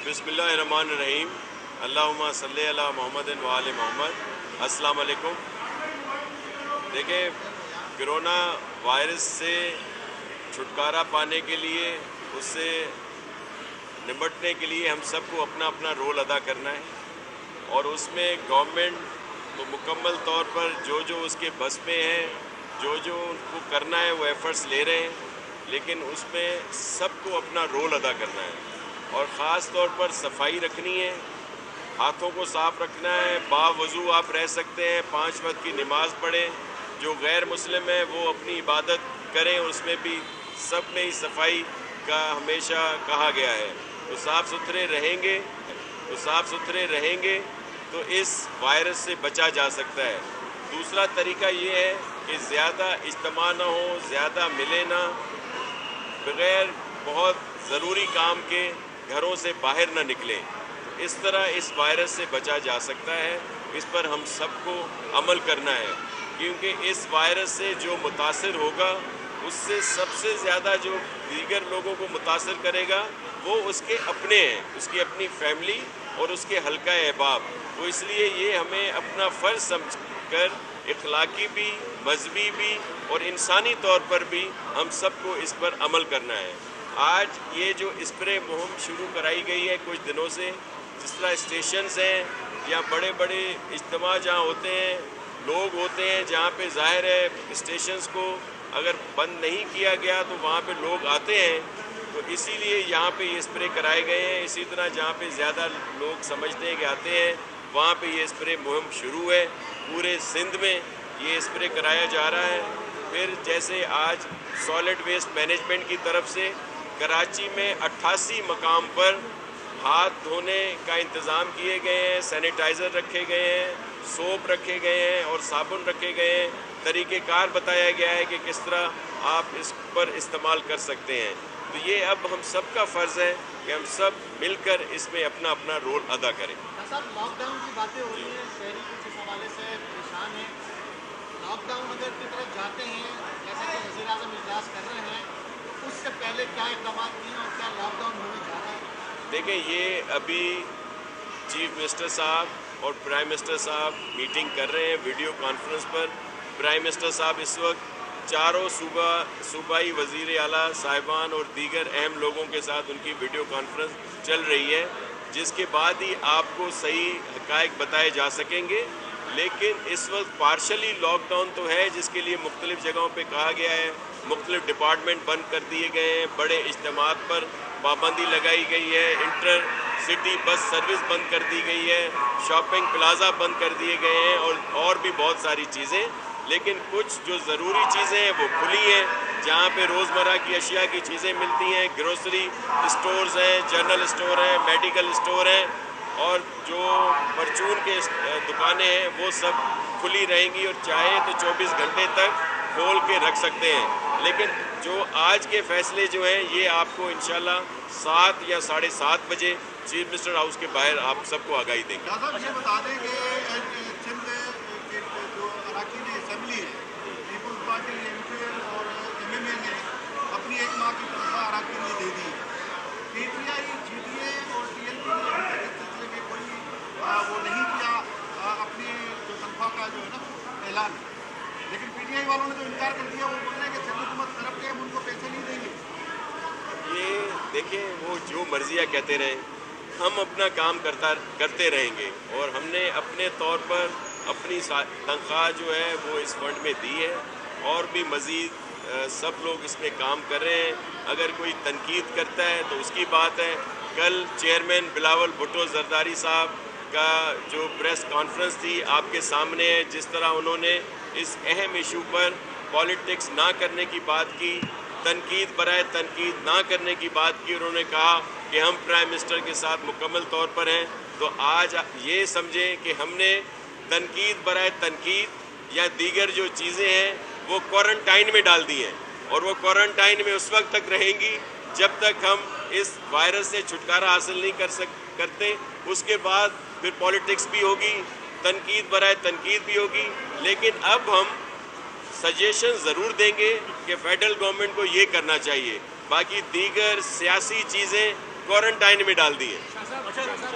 बिस्मिल्लाहिर्रहमानिर्रहीम। अल्लाहुम्मा सल्ली अला मोहम्मद व आले मोहम्मद। अस्सलाम वालेकुम। देखिए, कोरोना वायरस से छुटकारा पाने के लिए, उससे निपटने के लिए हम सबको अपना अपना रोल अदा करना है, और उसमें गवर्नमेंट तो मुकम्मल तौर पर जो उसके बस में है, जो उनको करना है वो एफ़र्ट्स ले रहे हैं, लेकिन उसमें सबको अपना रोल अदा करना है और ख़ास तौर पर सफाई रखनी है, हाथों को साफ़ रखना है। बावज़ू आप रह सकते हैं, 5 वक्त की नमाज़ पढ़ें। जो गैर मुस्लिम है वो अपनी इबादत करें, उसमें भी सब में ही सफाई का हमेशा कहा गया है। तो साफ़ सुथरे रहेंगे तो इस वायरस से बचा जा सकता है। दूसरा तरीका ये है कि ज़्यादा इज्तिमा ना हो, ज़्यादा मिले ना, बग़ैर बहुत ज़रूरी काम के घरों से बाहर न निकलें। इस तरह इस वायरस से बचा जा सकता है। इस पर हम सबको अमल करना है, क्योंकि इस वायरस से जो मुतासिर होगा उससे सबसे ज़्यादा जो दीगर लोगों को मुतासिर करेगा वो उसके अपने हैं, उसकी अपनी फैमिली और उसके हल्का अहबाब। तो इसलिए ये हमें अपना फ़र्ज़ समझकर इखलाकी भी, मजहबी भी और इंसानी तौर पर भी हम सबको इस पर अमल करना है। आज ये जो स्प्रे मुहिम शुरू कराई गई है कुछ दिनों से, जिस तरह स्टेशंस हैं या बड़े बड़े इज्तिमा जहाँ होते हैं, लोग होते हैं, जहाँ पे ज़ाहिर है स्टेशंस को अगर बंद नहीं किया गया तो वहाँ पे लोग आते हैं, तो इसीलिए यहाँ पे ये स्प्रे कराए गए हैं। इसी तरह जहाँ पे ज़्यादा लोग समझते हैं कि आते हैं, वहाँ पे ये स्प्रे मुहिम शुरू है। पूरे सिंध में ये स्प्रे कराया जा रहा है। फिर जैसे आज सॉलिड वेस्ट मैनेजमेंट की तरफ से कराची में 88 मकाम पर हाथ धोने का इंतज़ाम किए गए हैं, सैनिटाइज़र रखे गए हैं, सोप रखे गए हैं और साबुन रखे गए हैं। तरीक़ेकार बताया गया है कि किस तरह आप इस पर इस्तेमाल कर सकते हैं। तो ये अब हम सब का फ़र्ज़ है कि हम सब मिलकर इसमें अपना अपना रोल अदा करें। सर, लॉकडाउन की बातें हो रही हैं, शहरी कुछ इस हवाले से परेशान हैं। लॉकडाउन अगर की तरफ जाते हैं, जैसे कि वज़ीर-ए-आज़म इजलास कर रहे हैं, उससे पहले क्या इक़दाम किए और क्या लॉकडाउन होने जा रहा है? देखिए, ये अभी चीफ मिनिस्टर साहब और प्राइम मिनिस्टर साहब मीटिंग कर रहे हैं वीडियो कॉन्फ्रेंस पर। प्राइम मिनिस्टर साहब इस वक्त चारों सूबाई वज़ीर आला साहिबान और दीगर अहम लोगों के साथ उनकी वीडियो कॉन्फ्रेंस चल रही है, जिसके बाद ही आपको सही हक़ाइक़ बताए जा सकेंगे। लेकिन इस वक्त पार्शली लॉकडाउन तो है, जिसके लिए मुख्तलिफ़ जगहों पे कहा गया है, मुख्तलिफ़ डिपार्टमेंट बंद कर दिए गए हैं, बड़े इज्तिमात पर पाबंदी लगाई गई है, इंटर सिटी बस सर्विस बंद कर दी गई है, शॉपिंग प्लाज़ा बंद कर दिए गए हैं और भी बहुत सारी चीज़ें। लेकिन कुछ जो ज़रूरी चीज़ें हैं वो खुली हैं, जहाँ पे रोज़मर्रा की अशिया की चीज़ें मिलती हैं, ग्रोसरी स्टोर्स हैं, जनरल स्टोर हैं, मेडिकल स्टोर हैं, और जो परचून के दुकानें हैं वो सब खुली रहेंगी और चाहे तो 24 घंटे तक खोल के रख सकते हैं। लेकिन जो आज के फ़ैसले जो हैं ये आपको इंशाल्लाह 7 या 7:30 बजे चीफ मिनिस्टर हाउस के बाहर आप सबको आगाही देंगे। साहब, ये बता दें कि सिंध के जो अराकीन असेंबली है, पीपल्स पार्टी MPL और MMA ने अपनी 1 माह की तनख्वाह अराकीन ने दे दी है। PTI, GDA और TLP ने अभी तक इस सिलसिले में कोई वो नहीं किया अपनी जो तनख्वाह का जो है ना ऐलान। लेकिन PTI वालों ने जो इनकार कर दिया, वो बोल रहे हैं कि सिंध हुकूमत करप्ट है, हम उनको पैसे नहीं देंगे। ये देखिए, वो जो मर्जिया कहते रहें, हम अपना काम करते रहेंगे, और हमने अपने तौर पर अपनी तनख्वाह जो है वो इस फंड में दी है, और भी मज़ीद सब लोग इसमें काम कर रहे हैं। अगर कोई तनकीद करता है तो उसकी बात है। कल चेयरमैन बिलावल भुट्टो जरदारी साहब का जो प्रेस कॉन्फ्रेंस थी आपके सामने है, जिस तरह उन्होंने इस अहम इशू पर पॉलिटिक्स ना करने की बात की, तनकीद बराए तनकीद ना करने की बात की। उन्होंने कहा कि हम प्राइम मिनिस्टर के साथ मुकम्मल तौर पर हैं। तो आज ये समझें कि हमने तनकीद बराए तनकीद या दीगर जो चीज़ें हैं वो क्वारंटाइन में डाल दी हैं, और वो क्वारंटाइन में उस वक्त तक रहेंगी जब तक हम इस वायरस से छुटकारा हासिल नहीं करते। उसके बाद फिर पॉलिटिक्स भी होगी, तनकीद बराए तनकीद भी होगी। लेकिन अब हम सजेशन ज़रूर देंगे कि फेडरल गवर्नमेंट को ये करना चाहिए, बाकी दीगर सियासी चीज़ें क्वारंटाइन में डाल दी हैं। अच्छा सर,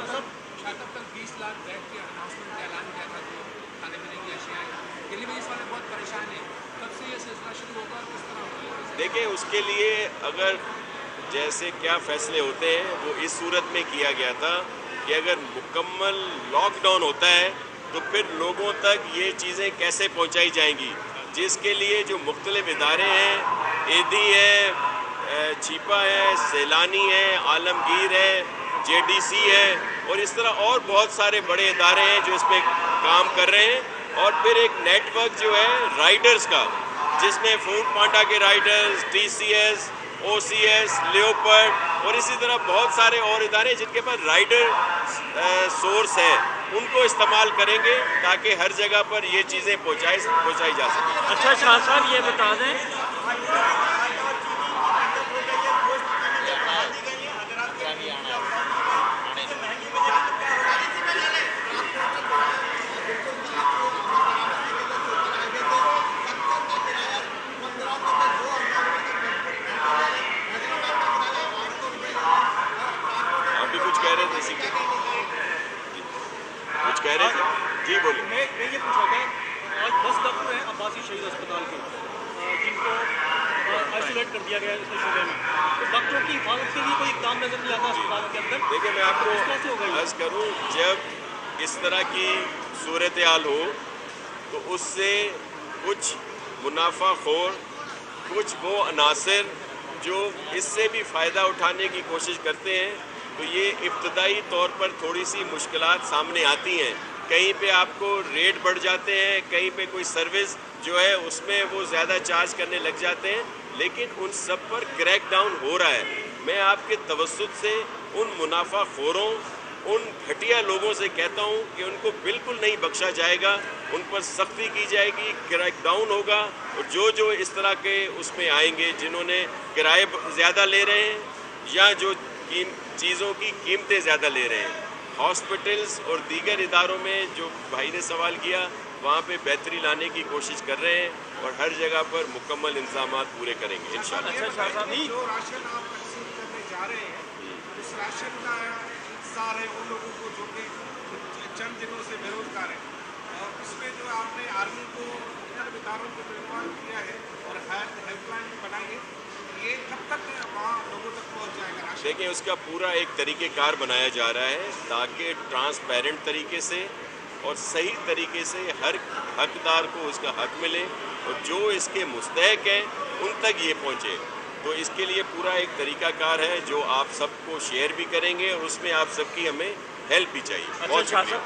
तब तक 20 लाख बेड के अनाउंसमेंट का ऐलान किया था, जो खाने पीने की अशियाँ दिल्ली में इस वाले बहुत परेशान है, कब से ये सिलसिला शुरू होगा और किस तरह होगा? देखिए, उसके लिए अगर जैसे क्या फैसले होते हैं वो इस सूरत में किया गया था कि अगर मुकम्मल लॉकडाउन होता है तो फिर लोगों तक ये चीज़ें कैसे पहुंचाई जाएंगी, जिसके लिए जो मुख्तलिफ इदारे हैं, एदी है, छिपा है, सैलानी है, आलमगीर है, JDC है और इस तरह और बहुत सारे बड़े इदारे हैं जो इस पर काम कर रहे हैं, और फिर एक नेटवर्क जो है राइडर्स का, जिसमें फूड पांडा के राइडर्स, TCS, OCS, लियोपर्ड और इसी तरह बहुत सारे और इदारे जिनके पास राइडर सोर्स है, उनको इस्तेमाल करेंगे ताकि हर जगह पर ये चीज़ें पहुंचाई जा सकें। अच्छा शाह साहब, ये बता दें कुछ कह रहे थे, जी बोलिए। मैं ये पूछ रहा था, आज 10 डॉक्टर हैं अब्बासी शहीद अस्पताल के, जिनको आइसोलेट कर दिया गया है इसके शूबे में, तो डॉक्टरों की हिफाजत के लिए कोई इकदाम नजर नहीं आता अस्पताल के अंदर? देखिए, मैं आपको कैसे होगा ये? अर्ज करूँ, जब इस तरह की सूरत हाल हो तो उससे कुछ मुनाफाखोर, कुछ वो अनासर जो इससे भी फ़ायदा उठाने की कोशिश करते हैं, तो ये इब्तदाई तौर पर थोड़ी सी मुश्किलात सामने आती हैं। कहीं पे आपको रेट बढ़ जाते हैं, कहीं पे कोई सर्विस जो है उसमें वो ज़्यादा चार्ज करने लग जाते हैं, लेकिन उन सब पर क्रैक डाउन हो रहा है। मैं आपके तवज्जुद से उन मुनाफाखोरों, उन घटिया लोगों से कहता हूँ कि उनको बिल्कुल नहीं बख्शा जाएगा, उन पर सख्ती की जाएगी, क्रैक डाउन होगा, और जो इस तरह के उसमें आएंगे जिन्होंने किराए ज़्यादा ले रहे हैं या जो चीज़ों की कीमतें ज़्यादा ले रहे हैं, हॉस्पिटल्स और दीगर इदारों में जो भाई ने सवाल किया, वहाँ पे बेहतरी लाने की कोशिश कर रहे हैं और हर जगह पर मुकम्मल इंतजामात पूरे करेंगे इंशाअल्लाह। जो राशन आप तकसीम करने जा रहे हैं, उस राशन का इंतजार है उन लोगों को जो कि चंद दिनों से बेरोजगार हैं, और इसमें जो आपने आर्मी को मुख्तलिफ इदारों को निर्माण किया है और हेल्पलाइन बनाई है, ये कब तक वहाँ लोगों तक पहुँच जाएगा? देखिए, उसका पूरा एक तरीक़ेकार बनाया जा रहा है ताकि ट्रांसपेरेंट तरीके से और सही तरीके से हर हकदार को उसका हक मिले और जो इसके मुस्तहक हैं उन तक ये पहुँचे। तो इसके लिए पूरा एक तरीक़ाकार है जो आप सबको शेयर भी करेंगे और उसमें आप सबकी हमें हेल्प भी चाहिए। बहुत शुक्रिया।